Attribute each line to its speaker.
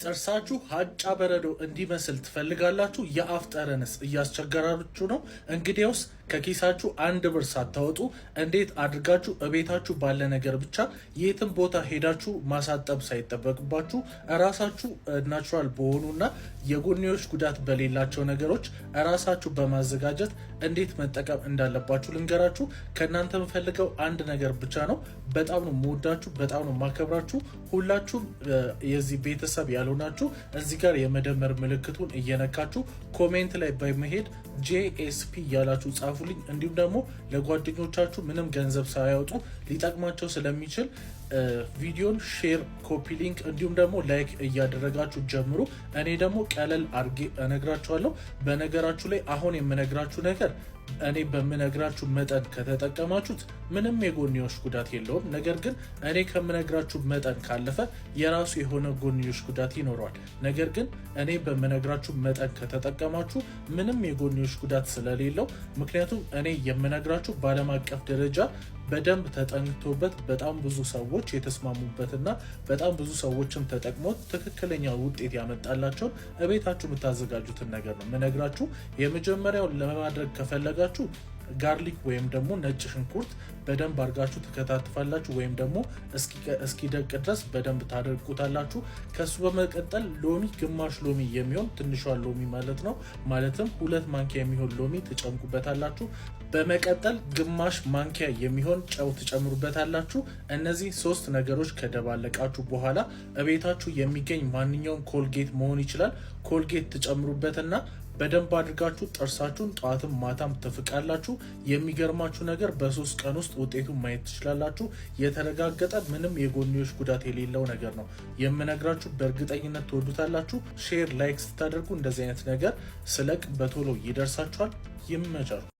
Speaker 1: ጥርሳችሁ ሀጫ በረዶ እንዲመስል ትፈልጋላችሁ? የአፍ ጠረንስ እያስቸገራችሁ ነው? እንግዲያውስ ከኪሳችሁ 1 ብር ሳታወጡ እንዴት አድርጋችሁ እቤታችሁ ባለ ነገር ብቻ የትም ቦታ ሄዳችሁ ማሳጠብ ሳይጠበቅባችሁ እራሳችሁ ናቹራል በሆኑና የጎንዮሽ ጉዳት በሌላቸው ነገሮች እራሳችሁ በማዘጋጀት እንዴት መጠቀም እንዳለባችሁ ልንገራችሁ። ከእናንተ የምፈልገው አንድ ነገር ብቻ ነው። በጣም ነው የምወዳችሁ፣ በጣም ነው የማከብራችሁ። ሁላችሁም የዚህ ቤተሰብ ያልሆናችሁ እዚህ ጋር የመደመር ምልክቱን እየነካችሁ ኮሜንት ላይ በመሄድ JSP ያላችሁ ጻፉልኝ። እንዲሁም ደግሞ ለጓደኞቻችሁ ምንም ገንዘብ ሳያወጡ ሊጠቅማቸው ስለሚችል ቪዲዮን ሼር፣ ኮፒ ሊንክ እንዲሁም ደግሞ ላይክ እያደረጋችሁ ጀምሩ። እኔ ደግሞ ቀለል አድርጌ እነግራችኋለሁ። በነገራችሁ ላይ አሁን የምነግራችሁ ነገር እኔ በምነግራችሁ መጠን ከተጠቀማችሁት ምንም የጎንዮሽ ጉዳት የለውም። ነገር ግን እኔ ከምነግራችሁ መጠን ካለፈ የራሱ የሆነ ጎንዮሽ ጉዳት ይኖረዋል። ነገር ግን እኔ በምነግራችሁ መጠን ከተጠቀማችሁ ምንም የጎንዮሽ ጉዳት ስለሌለው፣ ምክንያቱም እኔ የምነግራችሁ በዓለም አቀፍ ደረጃ በደንብ ተጠንቶበት በጣም ብዙ ሰዎች የተስማሙበትና በጣም ብዙ ሰዎችም ተጠቅሞት ትክክለኛ ውጤት ያመጣላቸውን እቤታችሁ የምታዘጋጁትን ነገር ነው የምነግራችሁ። የመጀመሪያው ለማድረግ ከፈለጋችሁ ጋርሊክ ወይም ደግሞ ነጭ ሽንኩርት በደንብ አድርጋችሁ ትከታትፋላችሁ ወይም ደግሞ እስኪደቅ ድረስ በደንብ ታደርቁታላችሁ። ከሱ በመቀጠል ሎሚ፣ ግማሽ ሎሚ የሚሆን ትንሿ ሎሚ ማለት ነው፣ ማለትም 2 ማንኪያ የሚሆን ሎሚ ትጨምቁበታላችሁ። በመቀጠል ግማሽ ማንኪያ የሚሆን ጨው ትጨምሩበታላችሁ። እነዚህ 3 ነገሮች ከደባለቃችሁ በኋላ እቤታችሁ የሚገኝ ማንኛውም ኮልጌት መሆን ይችላል፣ ኮልጌት ትጨምሩበትና በደንብ አድርጋችሁ ጥርሳችሁን ጠዋትም ማታም ትፍቃላችሁ። የሚገርማችሁ ነገር በ3 ቀን ውስጥ ውጤቱን ማየት ትችላላችሁ። የተረጋገጠ ምንም የጎንዮሽ ጉዳት የሌለው ነገር ነው የምነግራችሁ። በእርግጠኝነት ትወዱታላችሁ። ሼር፣ ላይክ ስታደርጉ እንደዚህ አይነት ነገር ስለቅ በቶሎ ይደርሳችኋል። ይመቻችሁ።